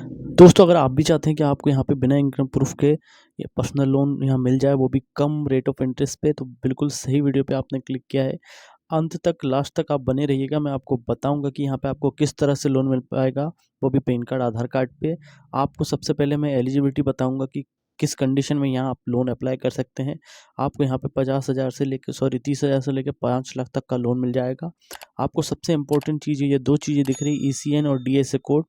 दोस्तों, अगर आप भी चाहते हैं कि आपको यहाँ पे बिना इनकम प्रूफ के ये पर्सनल लोन यहाँ मिल जाए, वो भी कम रेट ऑफ इंटरेस्ट पे, तो बिल्कुल सही वीडियो पे आपने क्लिक किया है। अंत तक, लास्ट तक आप बने रहिएगा। मैं आपको बताऊंगा कि यहाँ पे आपको किस तरह से लोन मिल पाएगा, वो भी पैन कार्ड, आधार कार्ड पे। आपको सबसे पहले मैं एलिजिबिलिटी बताऊंगा कि किस कंडीशन में यहाँ आप लोन अप्लाई कर सकते हैं। आपको यहाँ पे 50,000 से लेकर 30,000 से लेकर 5 लाख तक का लोन मिल जाएगा। आपको सबसे इंपॉर्टेंट चीज़ ये दो चीज़ें दिख रही, ECN और DSA कोड,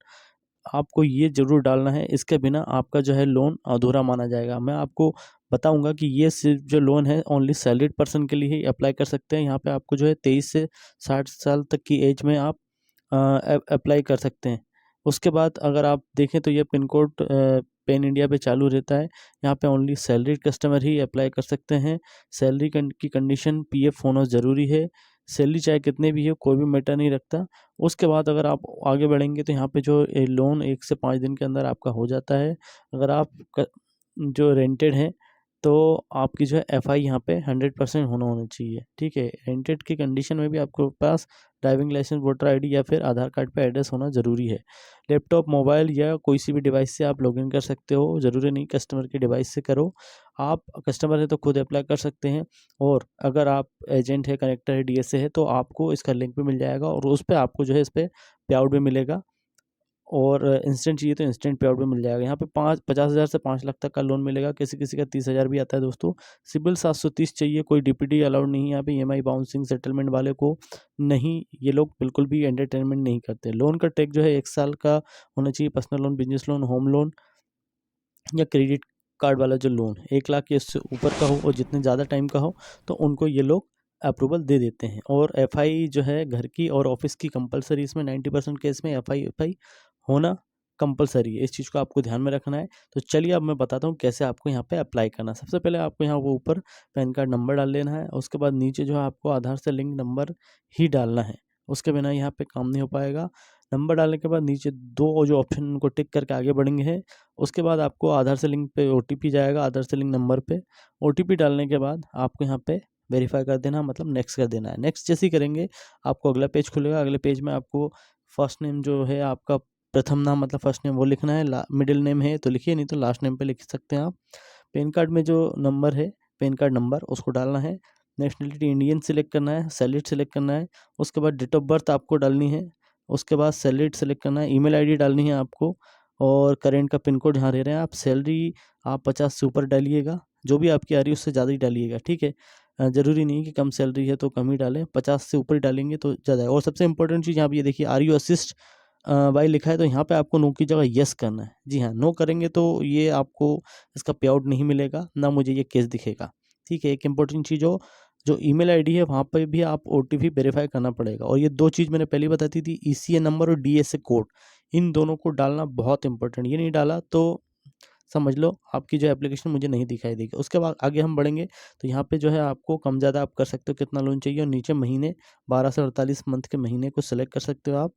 आपको ये ज़रूर डालना है। इसके बिना आपका जो है लोन अधूरा माना जाएगा। मैं आपको बताऊंगा कि ये सिर्फ जो लोन है ओनली सैलरीड पर्सन के लिए ही अप्लाई कर सकते हैं। यहाँ पे आपको जो है 23 से 60 साल तक की एज में आप अप्लाई कर सकते हैं। उसके बाद अगर आप देखें तो ये पिन कोड पैन इंडिया पे चालू रहता है। यहाँ पे ओनली सैलरीड कस्टमर ही अप्लाई कर सकते हैं। सैलरी की कंडीशन PF होना ज़रूरी है। सैलरी चाहे कितने भी हो, कोई भी मैटर नहीं रखता। उसके बाद अगर आप आगे बढ़ेंगे तो यहाँ पे जो लोन 1 से 5 दिन के अंदर आपका हो जाता है। अगर आप जो रेंटेड हैं तो आपकी जो है FI यहाँ पे 100% होना चाहिए। ठीक है, रेंटेड की कंडीशन में भी आपके पास ड्राइविंग लाइसेंस, वोटर ID या फिर आधार कार्ड पे एड्रेस होना ज़रूरी है। लैपटॉप, मोबाइल या कोई सी भी डिवाइस से आप लॉगिन कर सकते हो, ज़रूरी नहीं कस्टमर की डिवाइस से करो। आप कस्टमर है तो खुद अप्लाई कर सकते हैं, और अगर आप एजेंट है, कनेक्टर है, DSA है, तो आपको इसका लिंक भी मिल जाएगा और उस पे आपको जो है इस पे पे आउट भी मिलेगा। और इंस्टेंट चाहिए तो इंस्टेंट पे आउट भी मिल जाएगा। यहाँ पे 50,000 से 5 लाख तक का लोन मिलेगा। किसी किसी का 30,000 भी आता है दोस्तों। सिबिल 730 चाहिए। कोई DPD अलाउड नहीं है यहाँ पे। EMI बाउंसिंग सेटलमेंट वाले को नहीं, ये लोग बिल्कुल भी एंटरटेनमेंट नहीं करते। लोन का टेक जो है 1 साल का होना चाहिए। Personal loan, business loan, home loan या क्रेडिट कार्ड वाला जो लोन 1 लाख या इससे ऊपर का हो और जितने ज़्यादा टाइम का हो, तो उनको ये लोग अप्रूवल दे देते हैं। और FI जो है घर की और ऑफिस की कंपलसरी, इसमें 90% केस में FI होना कंपलसरी है। इस चीज़ को आपको ध्यान में रखना है। तो चलिए अब मैं बताता हूँ कैसे आपको यहाँ पे अप्लाई करना है। सबसे पहले आपको यहाँ वो ऊपर पैन कार्ड नंबर डाल लेना है। उसके बाद नीचे जो है आपको आधार से लिंक नंबर ही डालना है। उसके बिना यहाँ पे काम नहीं हो पाएगा। नंबर डालने के बाद नीचे 2 जो ऑप्शन, उनको टिक करके आगे बढ़ेंगे। उसके बाद आपको आधार से लिंक पे OTP जाएगा, आधार से लिंक नंबर पे। OTP डालने के बाद आपको यहाँ पे वेरीफाई कर देना, मतलब नेक्स्ट कर देना है। नेक्स्ट जैसे ही करेंगे आपको अगला पेज खुलेगा। अगले पेज में आपको फर्स्ट नेम जो है आपका, प्रथम नाम मतलब फर्स्ट नेम वो लिखना है। मिडिल नेम है तो लिखिए, नहीं तो लास्ट नेम पे लिख सकते हैं आप। पैन कार्ड में जो नंबर है, पैन कार्ड नंबर, उसको डालना है। नेशनलिटी इंडियन सिलेक्ट करना है। सैलरीड सिलेक्ट करना है। उसके बाद डेट ऑफ बर्थ आपको डालनी है। उसके बाद सैलरीड सेलेक्ट करना है। ईमेल ID डालनी है आपको। और करेंट का पिन कोड जहाँ रह रहे हैं आप। सैलरी आप 50 से ऊपर डालिएगा, जो भी आपकी आ रही है उससे ज़्यादा ही डालिएगा। ठीक है, ज़रूरी नहीं कि कम सैलरी है तो कम ही डालें, 50 से ऊपर ही डालेंगे तो ज़्यादा है। और सबसे इंपॉर्टेंट चीज़ यहाँ पे ये देखिए, आर यू असिस्ट वाई लिखा है, तो यहाँ पे आपको नो की जगह यस करना है। जी हाँ, नो करेंगे तो ये आपको इसका पे आउट नहीं मिलेगा, ना मुझे ये केस दिखेगा। ठीक है, एक इंपॉर्टेंट चीज़ हो, जो ईमेल ID है वहाँ पे भी आप OTP वेरीफाई करना पड़ेगा। और ये 2 चीज़ मैंने पहले बताती थी, ECN नंबर और DSA कोड, इन दोनों को डालना बहुत इंपॉर्टेंट। ये नहीं डाला तो समझ लो आपकी जो एप्लीकेशन मुझे नहीं दिखाई देगी। उसके बाद आगे हम बढ़ेंगे तो यहाँ पे जो है आपको कम ज़्यादा आप कर सकते हो, कितना लोन चाहिए, और नीचे महीने 12 से 48 मंथ के महीने को सिलेक्ट कर सकते हो आप,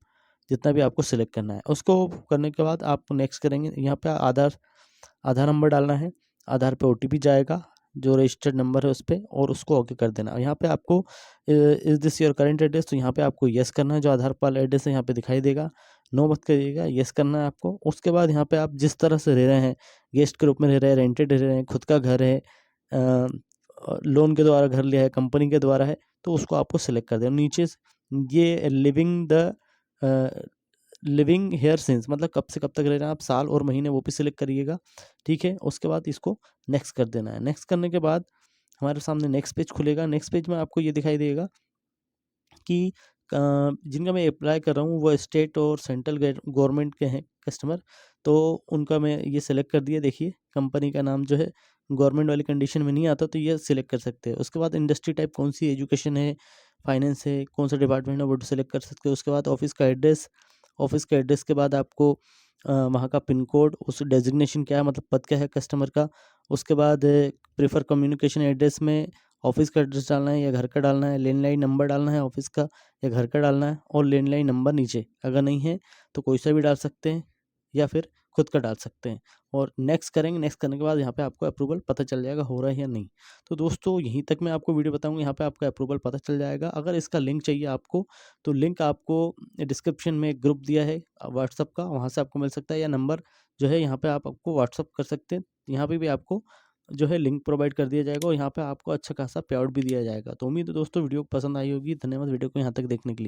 जितना भी आपको सिलेक्ट करना है। उसको करने के बाद आप नेक्स्ट करेंगे। यहाँ पे आधार नंबर डालना है। आधार पे OTP जाएगा जो रजिस्टर्ड नंबर है उस पे, और उसको ओके कर देना। यहाँ पे आपको is this your current address, तो यहाँ पे आपको येस करना है। जो आधार वाला एड्रेस है यहाँ पे दिखाई देगा, नो मत करिएगा, येस करना है आपको। उसके बाद यहाँ पे आप जिस तरह से रह रहे हैं, गेस्ट के रूप में रह रहे हैं, रेंटेड रह रहे हैं, खुद का घर है, लोन के द्वारा घर लिया है, कंपनी के द्वारा है, तो उसको आपको सिलेक्ट कर देना। नीचे ये लिविंग हेयर सिंस, मतलब कब से कब तक रह रहे हैं आप, साल और महीने वो भी सिलेक्ट करिएगा। ठीक है, उसके बाद इसको नेक्स्ट कर देना है। नेक्स्ट करने के बाद हमारे सामने नेक्स्ट पेज खुलेगा। नेक्स्ट पेज में आपको ये दिखाई देगा कि जिनका मैं अप्लाई कर रहा हूँ वो स्टेट और सेंट्रल गवर्नमेंट के हैं कस्टमर, तो उनका मैं ये सिलेक्ट कर दिया। देखिए, कंपनी का नाम जो है गवर्नमेंट वाली कंडीशन में नहीं आता, तो ये सिलेक्ट कर सकते हैं। उसके बाद इंडस्ट्री टाइप कौन सी, एजुकेशन है, फाइनेंस है, कौन सा डिपार्टमेंट है, वो सिलेक्ट कर सकते हो। उसके बाद ऑफिस का एड्रेस के बाद आपको वहाँ का पिन कोड, उस डेजिग्नेशन क्या है, मतलब पद क्या है कस्टमर का। उसके बाद प्रेफर कम्युनिकेशन एड्रेस में ऑफिस का एड्रेस डालना है या घर का डालना है। लैंडलाइन नंबर डालना है ऑफिस का या घर का डालना है। और लैंडलाइन नंबर नीचे अगर नहीं है तो कोई सा भी डाल सकते हैं, या फिर खुद का डाल सकते हैं। और नेक्स्ट करेंगे, नेक्स्ट करने के बाद यहाँ पे आपको अप्रूवल पता चल जाएगा हो रहा है या नहीं। तो दोस्तों यहीं तक मैं आपको वीडियो बताऊँगा, यहाँ पे आपका अप्रूवल पता चल जाएगा। अगर इसका लिंक चाहिए आपको, तो लिंक आपको डिस्क्रिप्शन में एक ग्रुप दिया है व्हाट्सएप का, वहाँ से आपको मिल सकता है, या नंबर जो है यहाँ पे आप आपको व्हाट्सएप कर सकते हैं। यहाँ पे भी आपको जो है लिंक प्रोवाइड कर दिया जाएगा और यहाँ पे आपको अच्छा खासा पे आउट भी दिया जाएगा। तो उम्मीद है दोस्तों वीडियो पसंद आई होगी। धन्यवाद वीडियो को यहाँ तक देखने के लिए।